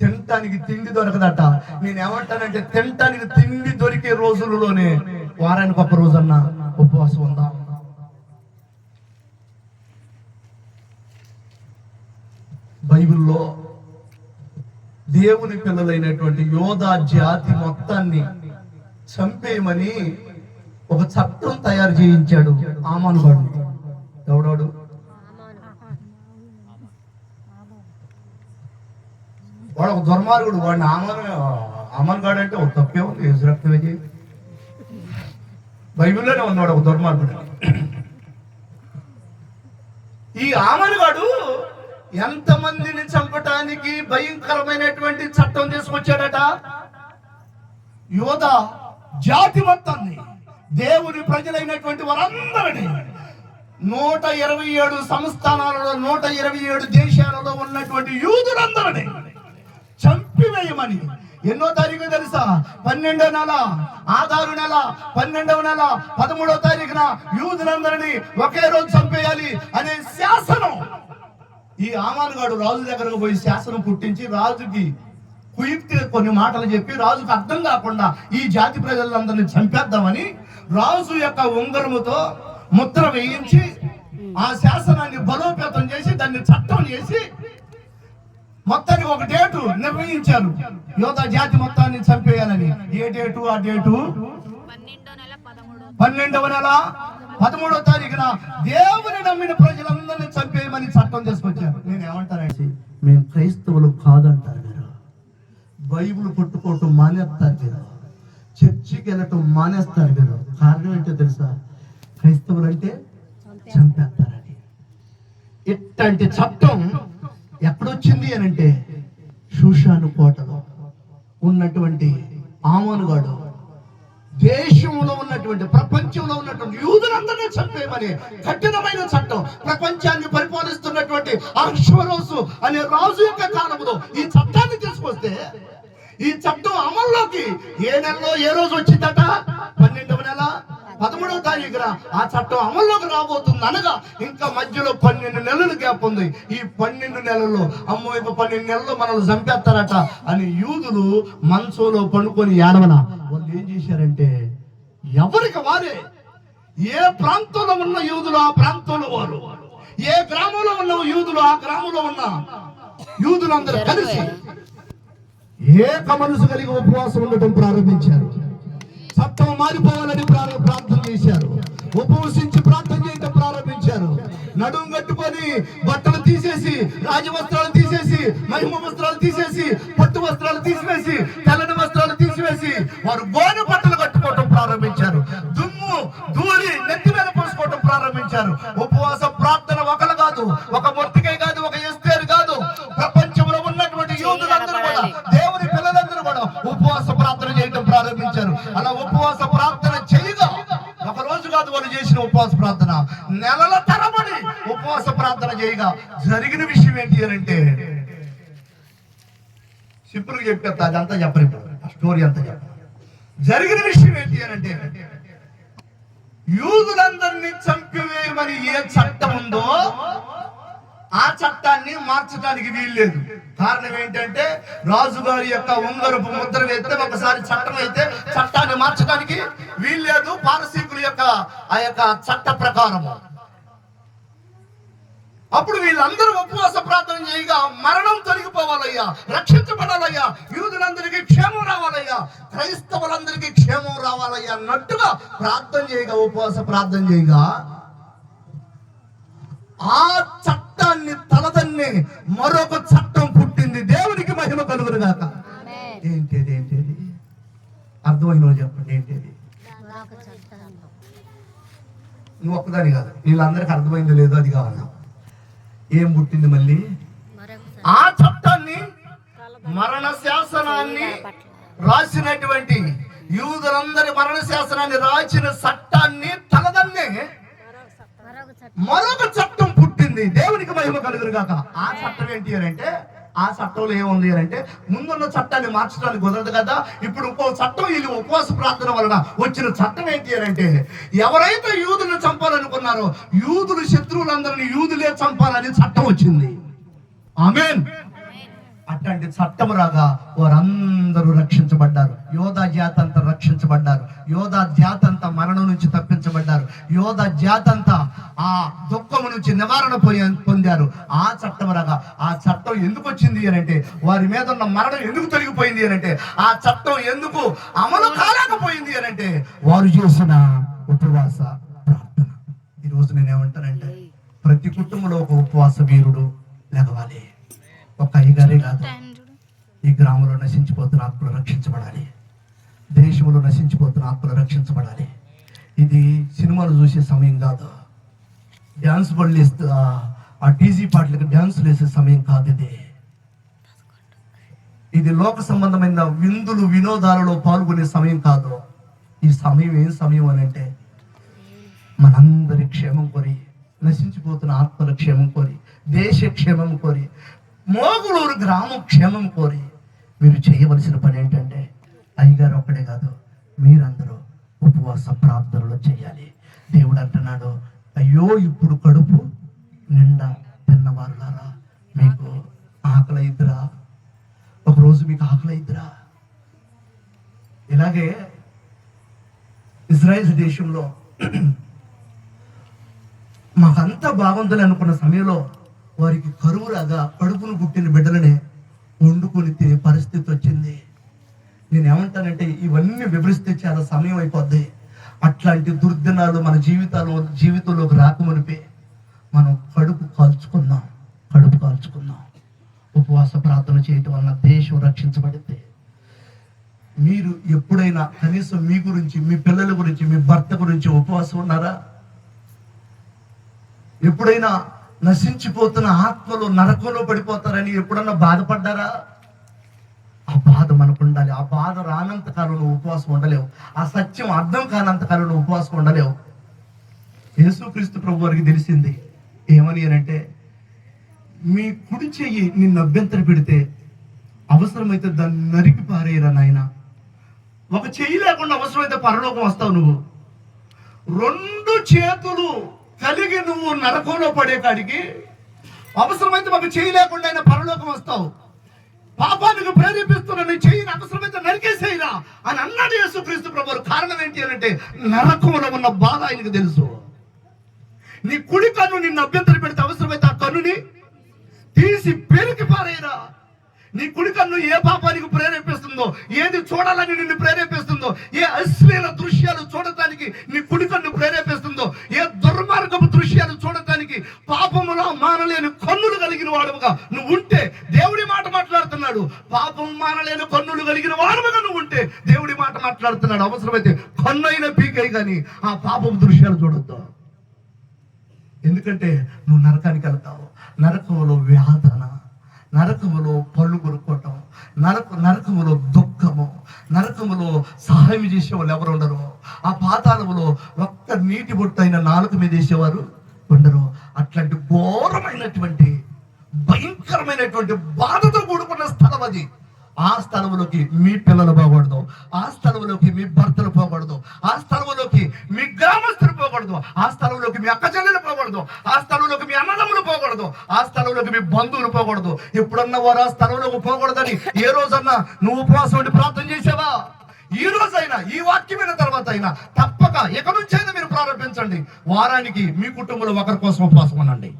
తినటానికి తిండి దొరకదట. నేనేమంటానంటే, తినటానికి తిండి దొరికే రోజులలోనే వారానికి ఒక రోజన్న ఉపవాసం ఉందాం. బైబిల్లో దేవుని పిల్లలైనటువంటి యోధా జాతి మొత్తాన్ని చంపేయమని ఒక చట్టం తయారు చేయించాడు ఆమాను గాడు. ఎవడాడు? వాడు ఒక దుర్మార్గుడు. వాడిని ఆమాను గాడు అంటే ఒక తప్పే ఉంది. రక్తమే చేయి. బైబిల్లోనే ఉన్నాడు ఒక దుర్మార్గుడు. ఈ ఆమాను గాడు ఎంతమందిని చంపటానికి భయంకరమైనటువంటి చట్టం తీసుకొచ్చాడట. యోధా జాతి మొత్తాన్ని, దేవుని ప్రజలైనటువంటి వారందరినీ 127 సంస్థానాలలో 127 దేశాలలో ఉన్నటువంటి యూదులందరినీ చంపివేయమని. ఎన్నో తారీఖు తెలుసా? 12వ నెల, ఆదారు నెల 12వ నెల 13వ తారీఖున యూదులందరినీ ఒకే రోజు చంపేయాలి అనే శాసనం. ఈ ఆమాను గాడు రాజు దగ్గరకు పోయి శాసనం పుట్టించి రాజుకి కుయుక్తి కొన్ని మాటలు చెప్పి రాజుకు అర్థం కాకుండా ఈ జాతి ప్రజలందరినీ చంపేద్దామని రాజు యొక్క ఉంగరముతో ముద్ర వేయించి ఆ శాసనాన్ని బలోపేతం చేసి దాన్ని చట్టం చేసి మొత్తానికి ఒక డేటు నిర్ణయించారు. యోధా జాతి మొత్తాన్ని చంపేయాలని. ఏ డేటు? ఆ డేటు 12వ నెల 13వ తారీఖున దేవుని నమ్మిన ప్రజలందరినీ చంపేయమని చట్టం తీసుకొచ్చారు. నేను ఏమంటానంటే, మేము క్రైస్తవులు కాదంటారు మీరు. బైబిల్ పట్టుకోవటం మానేస్తారు మీరు. చర్చికి వెళ్ళటం మానేస్తారు మీరు. కారణం ఏంటో తెలుసా? క్రైస్తవులు అంటే చంపేస్తారని. ఇట్లాంటి చట్టం ఎక్కడొచ్చింది అని అంటే, షూషాను కోటలో ఉన్నటువంటి ఆమాను గాడు దేశంలో ఉన్నటువంటి, ప్రపంచంలో ఉన్నటువంటి యూదులందరినీ చంపేయమని కఠినమైన చట్టం. ప్రపంచాన్ని పరిపాలిస్తున్నటువంటి అహష్వేరోషు అనే రాజు యొక్క కాలంలో ఈ చట్టాన్ని తీసుకొస్తే, ఈ చట్టం అమల్లోకి ఏ నెలలో ఏ రోజు వచ్చిందట? 12వ నెల 13వ తారీఖున ఆ చట్టం అమల్లోకి రాబోతుంది. అనగా ఇంకా మధ్యలో 12 నెలలు గ్యాప్ ఉంది. ఈ 12 నెలల్లో అమ్మో ఇక 12 నెలల్లో మనల్ని చంపేస్తారట అని యూదులు మనసులో పండుకొని ఏడవన వాళ్ళు ఏం చేశారంటే, ఎవరికి వారే, ఏ ప్రాంతంలో ఉన్న యూదులు ఆ ప్రాంతంలో వారు, ఏ గ్రామంలో ఉన్న యూదులు ఆ గ్రామంలో ఉన్న యూదులందరూ కలిసి ఏక మనసు కలిగి ఉపవాసం ఉండటం ప్రారంభించారు. చట్టం మారిపోవాలని ప్రార్థన చేశారు. ఉపవసించి ప్రార్థన చేయడం ప్రారంభించారు. నడుము కట్టుకొని బట్టలు తీసేసి, రాజవస్త్రాలు తీసేసి, మహిమ వస్త్రాలు తీసేసి, పట్టు వస్త్రాలు తీసివేసి, తెల్లని వస్త్రాలు తీసివేసి వారు గోనె బట్టలు కట్టుకోవటం ప్రారంభించారు. దుమ్ము ధూళి నెత్తి మీద పోసుకోవటం ప్రారంభించారు. ఉపవాస ప్రార్థన ఒకరు కాదు, ఒక మొర్తికై కాదు, ఒక ఎస్తేరు కాదు, ప్రపంచంలో ఉన్నటువంటి యూదులందరూ కూడా, దేవుని పిల్లలందరూ కూడా ఉపవాస ప్రార్థన చేయడం ప్రారంభించారు. అలా ఉపవాస ప్రార్థన చేయగా ఒక రోజు కాదు వాళ్ళు చేసిన ఉపవాస ప్రార్థన, నెలల తరబడి ఉపవాస ప్రార్థన చేయగా జరిగిన విషయం ఏంటి అని అంటే, సింపుల్ గా చెప్పేస్తా, అదంతా చెప్పరు, ఇప్పుడు స్టోరీ అంతా చెప్పరు. జరిగిన విషయం ఏంటి అని అంటే, యూదులందరినీ చంపివేయమని ఏ చట్టం ఉందో ఆ చట్టాన్ని మార్చడానికి వీల్లేదు. కారణం ఏంటంటే, రాజుగారి యొక్క ఉంగరపు ముద్ర వేస్తే ఒకసారి చట్టం అయితే చట్టాన్ని మార్చడానికి వీల్లేదు. పారసీకుల యొక్క ఆ యొక్క చట్ట ప్రకారము. అప్పుడు వీళ్ళందరూ ఉపవాస ప్రార్థన చేయగా మరణం తొలగిపోవాలయ్యా, రక్షించబడాలయ్యా, యూదులందరికీ క్షేమం రావాలయ్యా, క్రైస్తవులందరికీ క్షేమం రావాలయ్యా అన్నట్టుగా ప్రార్థన చేయగా, ఉపవాస ప్రార్థన చేయగా ఆ చట్టాన్ని తలదన్నే మరొక చట్టం పుట్టింది. దేవునికి మహిమ కలుగును గాక. ఏంటిది? అర్థమైన చెప్పండి, ఏంటిది? నువ్వు ఒక్కదాని కాదు, వీళ్ళందరికీ అర్థమైందో లేదో అది కావాలా. ఏం పుట్టింది మళ్ళీ? ఆ చట్టాన్ని, మరణ శాసనాన్ని రాసినటువంటి యూదులందరి మరణ శాసనాన్ని రాసిన చట్టాన్ని తలదన్నే మరొక చట్టం పుట్టింది. దేవునికి మహిమ కలుగును గాక. ఆ చట్టం ఏంటి అని అంటే, ఆ చట్టంలో ఏముంది అని అంటే, ముందున్న చట్టాన్ని మార్చడానికి కుదరదు కదా. ఇప్పుడు ఇంకో చట్టం, ఇది ఉపవాస ప్రార్థన వలన వచ్చిన చట్టం ఏంటి అని అంటే, ఎవరైతే యూదులను చంపాలనుకున్నారో యూదులు శత్రువులందరినీ యూదులే చంపాలని చట్టం వచ్చింది. ఆమేన్. అట్లాంటి చట్టం రాగా వారందరూ రక్షించబడ్డారు. యోధా జాతి అంతా రక్షించబడ్డారు. యోధా జాతి అంతా మరణం నుంచి తప్పించబడ్డారు. యోధా జాతి అంతా ఆ దుఃఖము నుంచి నివారణ పొందారు. ఆ చట్టం రాగా, ఆ చట్టం ఎందుకు వచ్చింది అని అంటే, వారి మీద ఉన్న మరణం ఎందుకు తొలగిపోయింది అని అంటే, ఆ చట్టం ఎందుకు అమలు కాలేకపోయింది అని అంటే, వారు చేసిన ఉపవాస ప్రార్థన. ఈ రోజు నేనేమంటానంటే, ప్రతి కుటుంబంలో ఒక ఉపవాస వీరుడు లెగవాలి. ఒక అయ్యగారే కాదు, ఈ గ్రామంలో నశించిపోతున్న ఆత్మలు రక్షించబడాలి, దేశంలో నశించిపోతున్న ఆత్మలు రక్షించబడాలి. ఇది సినిమాలు చూసే సమయం కాదు, డ్యాన్స్ బళ్ళు వేస్తూ ఆ డీజీ పాటలకు డ్యాన్సులు వేసే సమయం కాదు. ఇది లోక సంబంధమైన విందులు వినోదాలలో పాల్గొనే సమయం కాదు. ఈ సమయం ఏం సమయం అని అంటే, మనందరి క్షేమం కోరి, నశించిపోతున్న ఆత్మల క్షేమం కోరి, దేశ క్షేమం కోరి, మోగులూరు గ్రామం క్షేమం కోరి మీరు చేయవలసిన పని ఏంటంటే, అయ్యగారు ఒక్కడే కాదు, మీరందరూ ఉపవాస ప్రార్థనలు చేయాలి. దేవుడు అంటున్నాడు, అయ్యో ఇప్పుడు కడుపు నిండా తిన్నవారులారా, మీకు ఆకలి అయిద్దిరా, ఒకరోజు మీకు ఆకలి అయిద్దిరా. ఇలాగే ఇజ్రాయెల్ దేశంలో మాకంతా బాగుందని అనుకున్న సమయంలో వారికి కరువులాగా కడుపును పుట్టిన బిడ్డలనే వండుకొని తినే పరిస్థితి వచ్చింది. నేనేమంటానంటే, ఇవన్నీ వివరిస్తే చాలా సమయం అయిపోద్ది. అట్లాంటి దుర్దినాలు మన జీవితంలోకి రాకమునిపే మనం కడుపు కాల్చుకుందాం. ఉపవాస ప్రార్థన చేయటం వలన దేశం రక్షించబడింది. మీరు ఎప్పుడైనా కనీసం మీ గురించి, మీ పిల్లల గురించి, మీ భర్త గురించి ఉపవాసం ఉన్నారా? ఎప్పుడైనా నశించిపోతున్న ఆత్మలు నరకంలో పడిపోతారని ఎప్పుడన్నా బాధపడ్డారా? ఆ బాధ మనకు ఉండాలి. ఆ బాధ రానంత కాలం నువ్వు ఉపవాసం ఉండలేవు. ఆ సత్యం అర్థం కానంత కాలం నువ్వు ఉపవాసం ఉండలేవు. యేసుక్రీస్తు ప్రభు వారికి తెలిసింది ఏమని అంటే, మీ కుడి చెయ్యి నిన్ను అభ్యంతరం పెడితే అవసరమైతే దాన్ని నరికి పారేయరా నాయన. ఒక చెయ్యి లేకుండా అవసరమైతే పరలోకం వస్తావు నువ్వు. రెండు చేతులు కలిగి నువ్వు నరకంలో పడే కాడికి అవసరమైతే ఒక చెయ్యి లేకుండా అయినా పరలోకం వస్తావు. పాపానికి ప్రేరేపిస్తున్న నీ చెయ్యిని అవసరమైతే నరికేసేయరా అని అన్నాడు యేసుక్రీస్తు ప్రభువు. కారణం ఏంటి అంటే, నరకంలో ఉన్న బాధ ఆయనకు తెలుసు. నీ కుడి కన్ను నిన్ను అభ్యంతరం పెడితే అవసరమైతే ఆ కన్నుని తీసి పెరికి పారేయరా. నీ కుడి కన్ను ఏ పాపానికి ప్రేరేపిస్తుందో, ఏది చూడాలని నిన్ను ప్రేరేపిస్తుందో, ఏ అశ్లీలత వాడుగా నువ్వు ఉంటే దేవుడి మాట మాట్లాడుతున్నాడు. పాపం మానలేని కన్నులు కలిగిన వాడుగా నువ్వు ఉంటే దేవుడి మాట మాట్లాడుతున్నాడు. అవసరమైతే కన్నైన పీకై కానీ ఆ పాపం దృశ్యాలు చూడొద్దు. ఎందుకంటే నువ్వు నరకానికి వెళ్తావు. నరకములో వేదన, నరకములో పళ్ళు కొరుక్కోవటం, నరకములో దుఃఖము, నరకములో సహాయం చేసేవాళ్ళు ఎవరు ఉండరు. ఆ పాతాళములో ఒక్క నీటి బొట్టు అయిన నాలుక మీద వేసేవారు ఉండరు. అట్లాంటి ఘోరమైనటువంటి భయంకరమైనటువంటి బాధతో కూడుకున్న స్థలం అది. ఆ స్థలంలోకి మీ పిల్లలు పోకూడదు, ఆ స్థలంలోకి మీ భర్తలు పోకూడదు, ఆ స్థలంలోకి మీ గ్రామస్తులు పోకూడదు, ఆ స్థలంలోకి మీ అక్క చెల్లెలు పోకూడదు, ఆ స్థలంలోకి మీ అన్నదమ్ములు పోకూడదు, ఆ స్థలంలోకి మీ బంధువులు పోకూడదు. ఎప్పుడన్నా వారు ఆ స్థలంలోకి పోకూడదని ఏ రోజన్నా నువ్వు ఉపవాసం ఉండి ప్రార్థన చేసావా? ఈ రోజైనా, ఈ వాక్యం అయిన తర్వాత అయినా తప్పక ఎక్కడి నుంచైనా మీరు ప్రారంభించండి. వారానికి మీ కుటుంబంలో ఒకరి కోసం ఉపవాసం ఉండండి.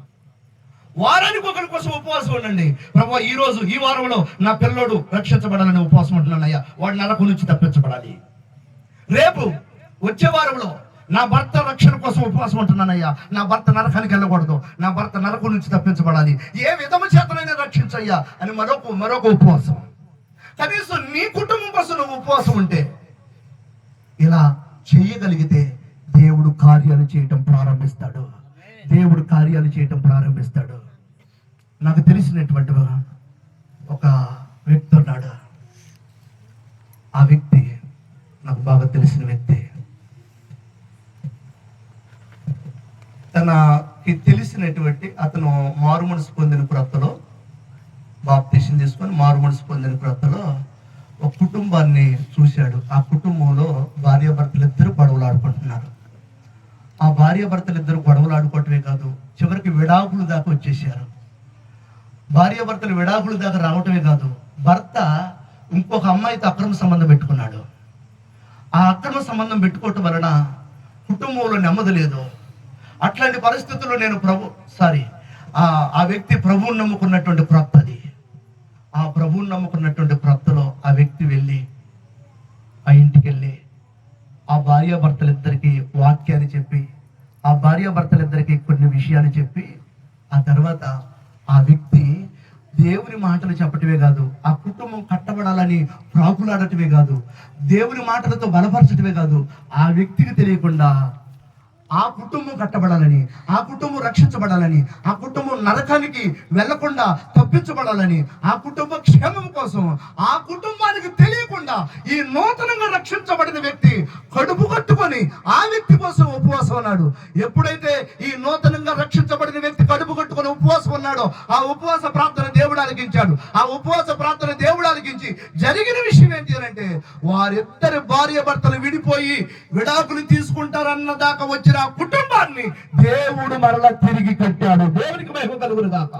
వారానికి ఒకరి కోసం ఉపవాసం ఉండండి. ప్రభువా, ఈ రోజు ఈ వారంలో నా పిల్లోడు రక్షించబడాలని ఉపవాసం ఉంటున్నానయ్యా, వాడు నరకం నుంచి తప్పించబడాలి. రేపు వచ్చే వారంలో నా భర్త రక్షణ కోసం ఉపవాసం ఉంటున్నానయ్యా, నా భర్త నరకానికి వెళ్ళకూడదు, నా భర్త నరకం నుంచి తప్పించబడాలి, ఏ విధము చేతనైనా రక్షించయ్యా అని మరొక ఉపవాసం. కనీసం నీ కుటుంబం కోసం నువ్వు ఉపవాసం ఉంటే, ఇలా చేయగలిగితే దేవుడు కార్యాలు చేయటం ప్రారంభిస్తాడు. దేవుడు కార్యాలు చేయటం ప్రారంభిస్తాడు. నాకు తెలిసినటువంటి ఒక వ్యక్తి ఉన్నాడు. ఆ వ్యక్తి నాకు బాగా తెలిసిన వ్యక్తి. తనకి తెలిసినటువంటి అతను మారు మనసు పొందిన క్రొత్తలో, బాప్తీసం తీసుకొని మారు మనసు పొందిన క్రొత్తలో ఒక కుటుంబాన్ని చూశాడు. ఆ కుటుంబంలో భార్యాభర్తలు ఇద్దరు గొడవలు ఆడుకుంటున్నారు. ఆ భార్యాభర్తలు ఇద్దరు గొడవలు ఆడుకోవటమే కాదు, చివరికి విడాకులు దాకా వచ్చేసారు. భార్యాభర్తలు విడాకులు దాకా రావటమే కాదు, భర్త ఇంకొక అమ్మాయితో అక్రమ సంబంధం పెట్టుకున్నాడు. ఆ అక్రమ సంబంధం పెట్టుకోవటం వలన కుటుంబంలో నెమ్మది లేదు. అట్లాంటి పరిస్థితుల్లో ఆ వ్యక్తి ప్రభువుని నమ్ముకున్నటువంటి ప్రొత్తది. ఆ ప్రభువుని నమ్ముకున్నటువంటి ప్రొత్తలో ఆ వ్యక్తి వెళ్ళి ఆ ఇంటికి వెళ్ళి ఆ భార్యాభర్తలిద్దరికి వాక్యాన్ని చెప్పి, ఆ భార్యాభర్తలిద్దరికి కొన్ని విషయాలు చెప్పి, ఆ తర్వాత ఆ వ్యక్తి దేవుని మాటలు చెప్పటమే కాదు, ఆ కుటుంబం కట్టబడాలని ప్రాకులాడటమే కాదు, దేవుని మాటలతో బలపరచటమే కాదు, ఆ వ్యక్తికి తెలియకుండా ఆ కుటుంబం కట్టబడాలని, ఆ కుటుంబం రక్షించబడాలని, ఆ కుటుంబం నరకానికి వెళ్లకుండా తప్పించబడాలని, ఆ కుటుంబ క్షేమం కోసం ఆ కుటుంబానికి తెలియకుండా ఈ నూతనంగా రక్షించబడిన వ్యక్తి కడుపు కట్టుకొని ఆ వ్యక్తి కోసం ఉపవాసం ఉన్నాడు. ఎప్పుడైతే ఈ నూతనంగా రక్షించబడిన వ్యక్తి కడుపు కట్టుకొని ఉపవాసం ఉన్నాడో, ఆ ఉపవాస ప్రార్థన దేవుడు ఆలకించాడు. ఆ ఉపవాస ప్రార్థన దేవుడు ఆలకించి జరిగిన విషయం ఏంటి అంటే, వారిద్దరి భార్య భర్తలు విడిపోయి విడాకులు తీసుకుంటారన్న దాకా వచ్చిన ఆ కుటుంబాన్ని దేవుడు మరలా తిరిగి కట్టాడు. దేవునికి మహిమ కలుగును గాక.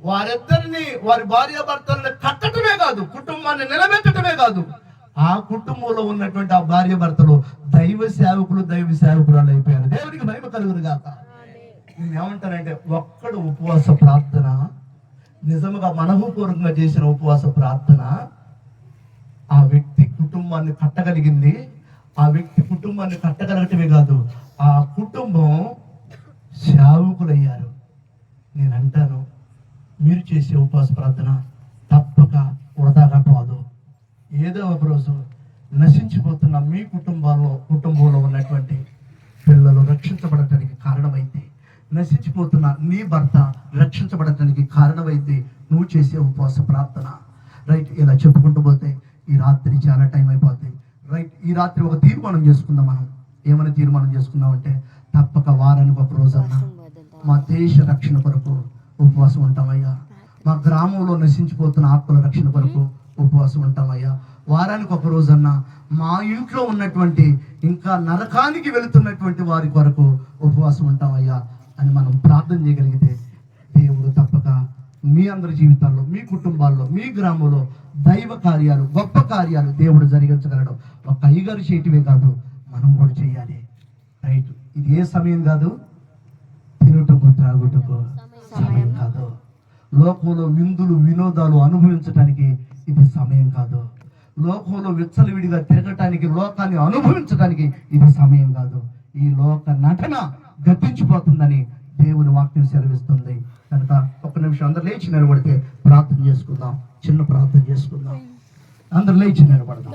వారిద్దరిని, వారి భార్యాభర్తలను కట్టడమే కాదు, కుటుంబాన్ని నిలబెట్టడమే కాదు, ఆ కుటుంబంలో ఉన్నటువంటి ఆ భార్యాభర్తలు దైవ సేవకురాలు అయిపోయారు. దేవునికి మహిమ కలుగును గాక. నేను ఏమంటానంటే, ఒక్కడు ఉపవాస ప్రార్థన, నిజముగా మనఃపూర్వకంగా చేసిన ఉపవాస ప్రార్థన ఆ వ్యక్తి కుటుంబాన్ని కట్టగలిగింది. ఆ వ్యక్తి కుటుంబాన్ని కట్టగలగటమే కాదు, ఆ కుటుంబం సేవకులయ్యారు. నేను అంటాను, మీరు చేసే ఉపవాస ప్రార్థన తప్పక వృధాగా పోదు. ఏదో ఒక రోజు నశించిపోతున్న మీ కుటుంబంలో ఉన్నటువంటి పిల్లలు రక్షించబడటానికి కారణమైంది. నశించిపోతున్న నీ భర్త రక్షించబడటానికి కారణమైంది నువ్వు చేసే ఉపవాస ప్రార్థన. రైట్, ఇలా చెప్పుకుంటూ పోతే ఈ రాత్రి చాలా టైం అయిపోతుంది. రైట్, ఈ రాత్రి ఒక తీర్మానం చేసుకుందాం. మనం ఏమైనా తీర్మానం చేసుకుందామంటే, తప్పక వారానికి ఒక రోజన్నా మా దేశ రక్షణ కొరకు ఉపవాసం ఉంటామయ్యా, మా గ్రామంలో నశించిపోతున్న ఆత్మల రక్షణ కొరకు ఉపవాసం ఉంటామయ్యా, వారానికి ఒక రోజన్నా మా ఇంట్లో ఉన్నటువంటి ఇంకా నరకానికి వెళుతున్నటువంటి వారి కొరకు ఉపవాసం ఉంటామయ్యా అని మనం ప్రార్థన చేయగలిగితే, దేవుడు తప్పక మీ అందరి జీవితాల్లో, మీ కుటుంబాల్లో, మీ గ్రామంలో దైవ కార్యాలు, గొప్ప కార్యాలు దేవుడు జరిగించగలడు. ఒక అయ్యగారు చేయటమే కాదు, మనం కూడా చేయాలి. రైట్, ఇది ఏ సమయం కాదు, తినుటకు త్రాగుటకు సమయం కాదు, లోకంలో విందులు వినోదాలు అనుభవించడానికి ఇది సమయం కాదు, లోకంలో విచ్చలవిడిగా తిరగటానికి, లోకాన్ని అనుభవించడానికి ఇది సమయం కాదు. ఈ లోక నటన గతించిపోతుందని దేవుని వాక్యం సెలవిస్తుంది. కనుక ఒక్క నిమిషం అందరు లేచి నిలబడితే ప్రార్థన చేసుకుందాం, చిన్న ప్రార్థన చేసుకుందాం. అందరు లేచి నిలబడదాం.